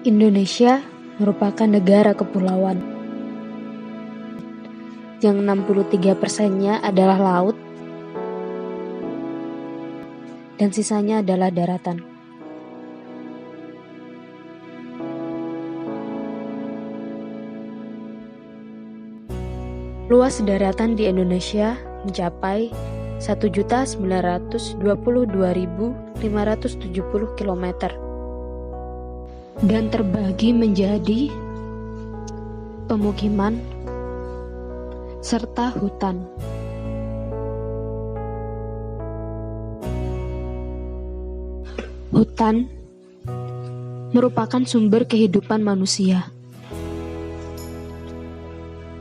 Indonesia merupakan negara kepulauan yang 63%-nya adalah laut dan sisanya adalah daratan. Luas daratan di Indonesia mencapai 1.922.570 km dan terbagi menjadi pemukiman serta hutan. Hutan merupakan sumber kehidupan manusia.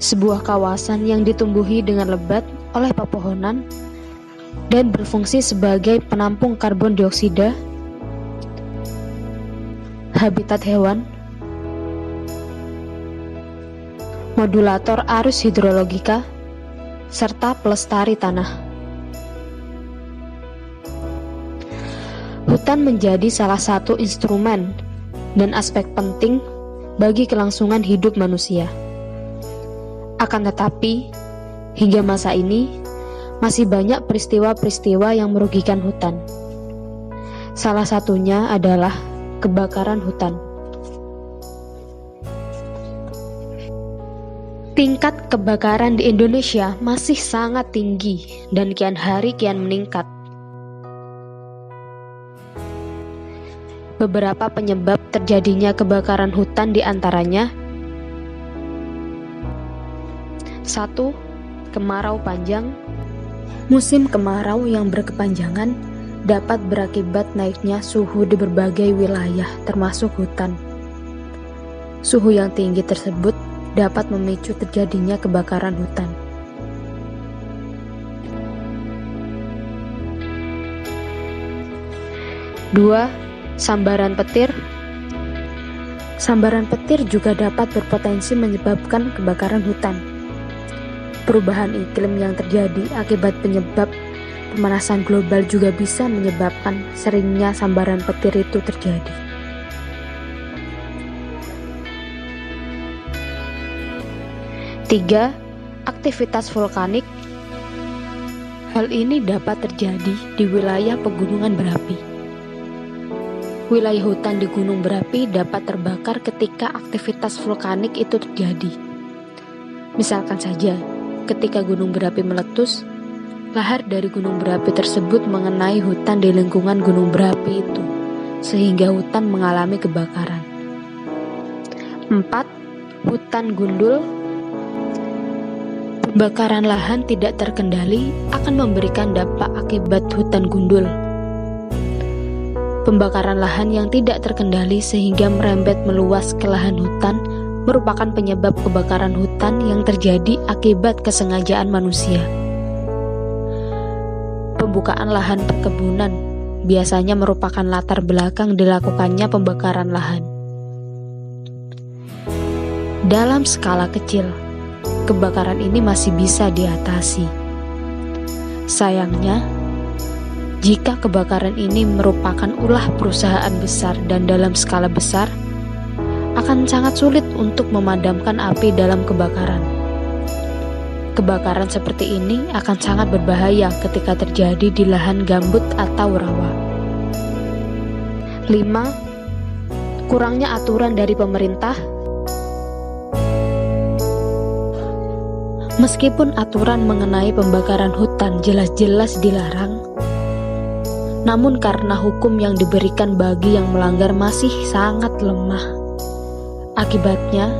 Sebuah kawasan yang ditumbuhi dengan lebat oleh pepohonan dan berfungsi sebagai penampung karbon dioksida, habitat hewan, modulator arus hidrologika, serta pelestari tanah. Hutan menjadi salah satu instrumen dan aspek penting bagi kelangsungan hidup manusia. Akan tetapi, hingga masa ini, masih banyak peristiwa-peristiwa yang merugikan hutan. Salah satunya adalah kebakaran hutan. Tingkat kebakaran di Indonesia masih sangat tinggi dan kian hari kian meningkat. Beberapa penyebab terjadinya kebakaran hutan diantaranya: 1. Kemarau panjang. Musim kemarau yang berkepanjangan dapat berakibat naiknya suhu di berbagai wilayah termasuk hutan. Suhu yang tinggi tersebut dapat memicu terjadinya kebakaran hutan. Dua, sambaran petir. Sambaran petir juga dapat berpotensi menyebabkan kebakaran hutan. Perubahan iklim yang terjadi akibat penyebab pemanasan global juga bisa menyebabkan seringnya sambaran petir itu terjadi. Tiga, aktivitas vulkanik. Hal ini dapat terjadi di wilayah pegunungan berapi. Wilayah hutan di gunung berapi dapat terbakar ketika aktivitas vulkanik itu terjadi. Misalkan saja, ketika gunung berapi meletus, lahar dari gunung berapi tersebut mengenai hutan di lingkungan gunung berapi itu, sehingga hutan mengalami kebakaran. 4. Hutan gundul. Pembakaran lahan tidak terkendali akan memberikan dampak akibat hutan gundul. Pembakaran lahan yang tidak terkendali sehingga merembet meluas ke lahan hutan merupakan penyebab kebakaran hutan yang terjadi akibat kesengajaan manusia. Pembukaan lahan perkebunan biasanya merupakan latar belakang dilakukannya pembakaran lahan. Dalam skala kecil, kebakaran ini masih bisa diatasi. Sayangnya, jika kebakaran ini merupakan ulah perusahaan besar dan dalam skala besar, akan sangat sulit untuk memadamkan api dalam kebakaran. Kebakaran seperti ini akan sangat berbahaya ketika terjadi di lahan gambut atau rawa. 5. Kurangnya aturan dari pemerintah. Meskipun aturan mengenai pembakaran hutan jelas-jelas dilarang, namun karena hukum yang diberikan bagi yang melanggar masih sangat lemah. Akibatnya,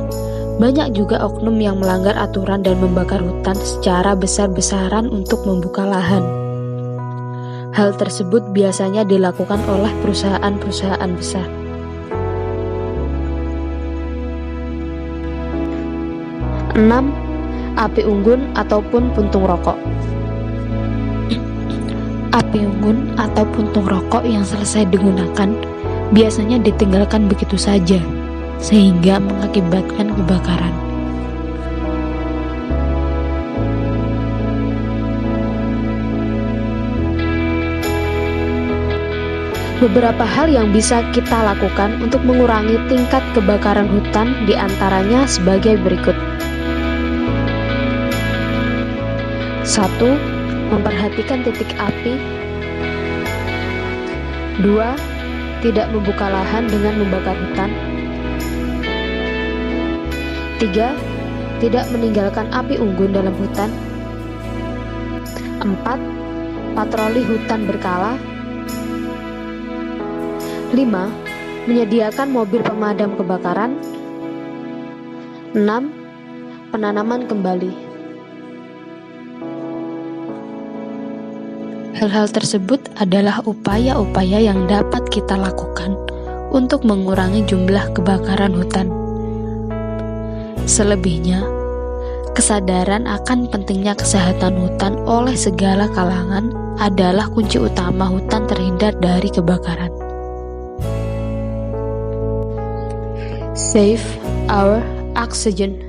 banyak juga oknum yang melanggar aturan dan membakar hutan secara besar-besaran untuk membuka lahan. Hal tersebut biasanya dilakukan oleh perusahaan-perusahaan besar. 6. Api unggun ataupun puntung rokok. Api unggun atau puntung rokok yang selesai digunakan biasanya ditinggalkan begitu saja, sehingga mengakibatkan kebakaran. Beberapa hal yang bisa kita lakukan untuk mengurangi tingkat kebakaran hutan diantaranya sebagai berikut. 1. Memperhatikan titik api. 2. Tidak membuka lahan dengan membakar hutan. 3. Tidak meninggalkan api unggun dalam hutan. 4. Patroli hutan berkala. 5. Menyediakan mobil pemadam kebakaran. 6. Penanaman kembali. Hal-hal tersebut adalah upaya-upaya yang dapat kita lakukan untuk mengurangi jumlah kebakaran hutan. Selebihnya, kesadaran akan pentingnya kesehatan hutan oleh segala kalangan adalah kunci utama hutan terhindar dari kebakaran. Save our oxygen.